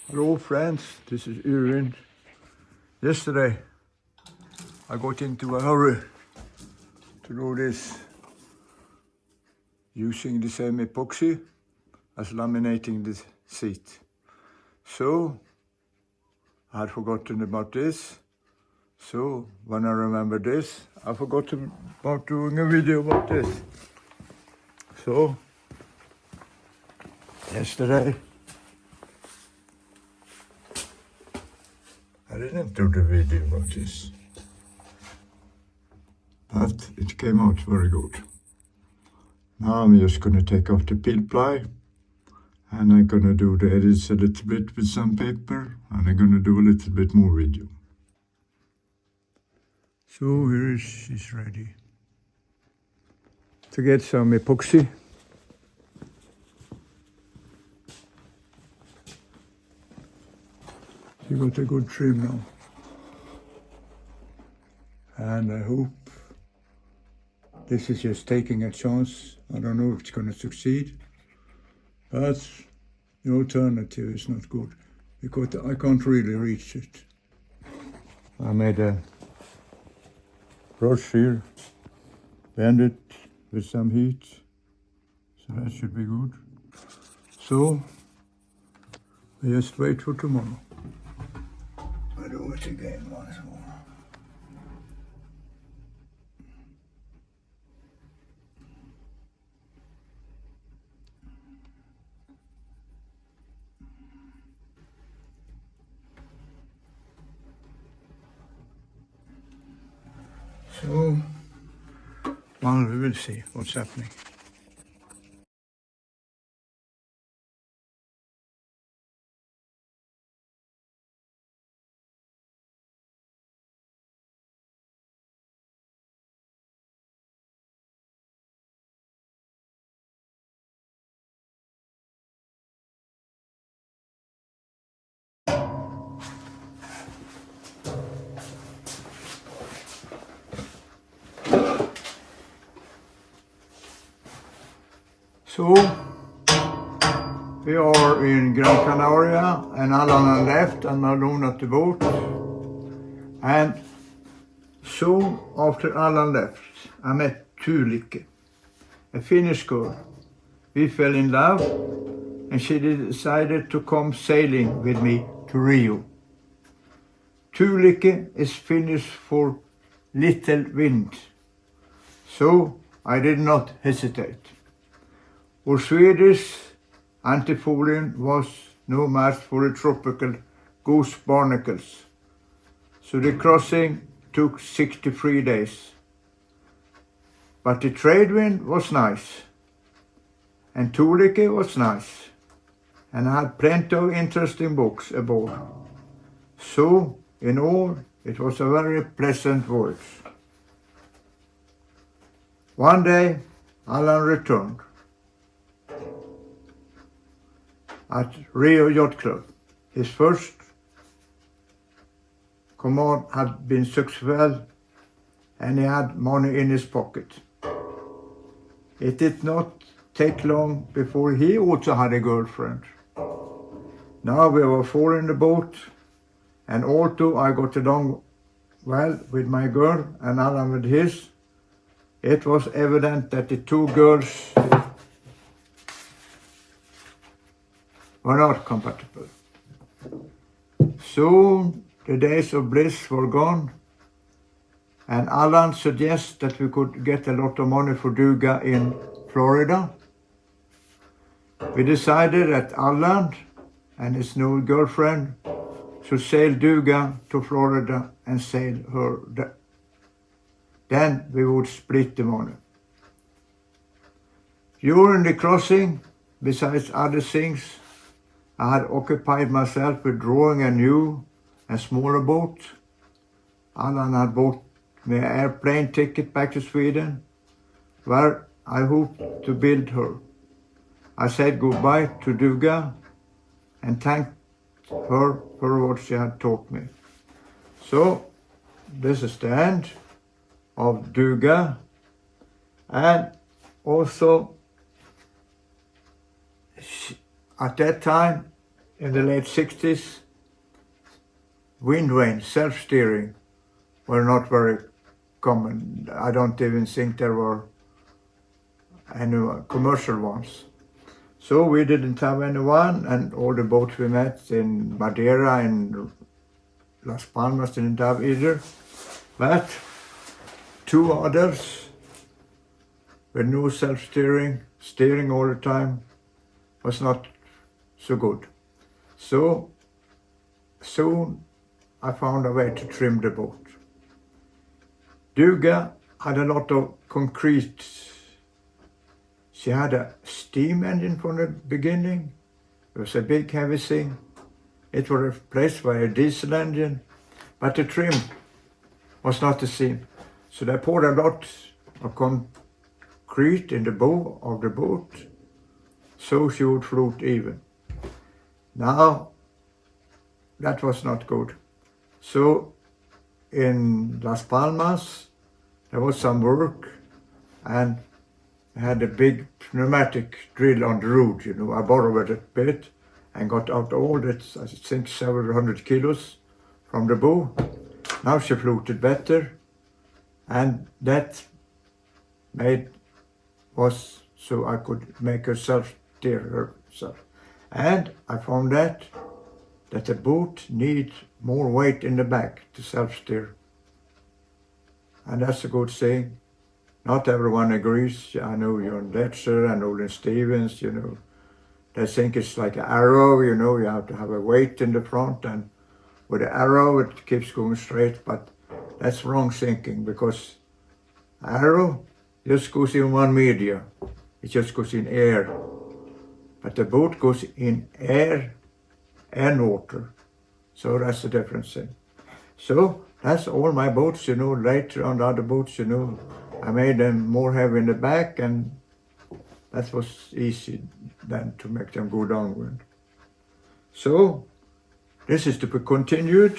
Hello friends, this is Yrvind. Yesterday I got into a hurry to do this using the same epoxy as laminating the seat. So I had forgotten about this. So when I remembered this, I forgot about doing a video about this. So yesterday I didn't do the video about this, but it came out very good. Now I'm just going to take off the peel ply and I'm going to do the edits a little bit with some paper and I'm going to do a little bit more video. So here she's ready to get some epoxy. She got a good trim now. And I hope this is just taking a chance. I don't know if it's going to succeed, but the alternative is not good because I can't really reach it. I made a brush here, bend it with some heat, so that should be good. So I just wait for tomorrow. I do it again once more. So, well, we will see what's happening. So, we are in Gran Canaria and Alan left and alone at the boat. And so, after Alan left, I met Tuulike, a Finnish girl. We fell in love and she decided to come sailing with me to Rio. Tuulike is Finnish for little wind. So, I did not hesitate. Our Swedish antifolien was no match for the tropical goose barnacles, so the crossing took 63 days. But the trade wind was nice, and Tuulike was nice, and I had plenty of interesting books aboard. So, in all, it was a very pleasant voyage. One day, Alan returned at Rio Yacht Club. His first command had been successful and he had money in his pocket. It did not take long before he also had a girlfriend. Now we were four in the boat, and although I got along well with my girl and Alan with his, it was evident that the two girls were not compatible. Soon the days of bliss were gone, and Alan suggested that we could get a lot of money for Duga in Florida. We decided that Alan and his new girlfriend should sail Duga to Florida and sail her there. Then we would split the money. During the crossing, besides other things, I had occupied myself with drawing a new and smaller boat. Alan had bought me an airplane ticket back to Sweden, where I hoped to build her. I said goodbye to Duga and thanked her for what she had taught me. So, this is the end of Duga, and also at that time in the late 60s, wind vanes, self-steering, were not very common. I don't even think there were any commercial ones. So we didn't have anyone, and all the boats we met in Madeira and Las Palmas didn't have either. But 2 others with no self-steering, steering all the time, was not so good. So soon I found a way to trim the boat. Duga had a lot of concrete. She had a steam engine from the beginning. It was a big heavy thing. It was replaced by a diesel engine, but the trim was not the same. So they poured a lot of concrete in the bow of the boat so she would float even. Now, that was not good. So in Las Palmas, there was some work, and I had a big pneumatic drill on the road, you know. I borrowed a bit and got out all that, I think, several hundred kilos from the bow. Now she floated better, and that was so I could make herself steer herself. And I found that the boat needs more weight in the back to self-steer. And that's a good thing. Not everyone agrees. I know John Detzer and Olin Stevens, you know. They think it's like an arrow, you know, you have to have a weight in the front, and with the arrow it keeps going straight, but that's wrong thinking, because arrow just goes in one media. It just goes in air. But the boat goes in air and water. So that's the difference thing. So that's all my boats, you know. Later on the other boats, you know, I made them more heavy in the back, and that was easy then to make them go downwind. So this is to be continued.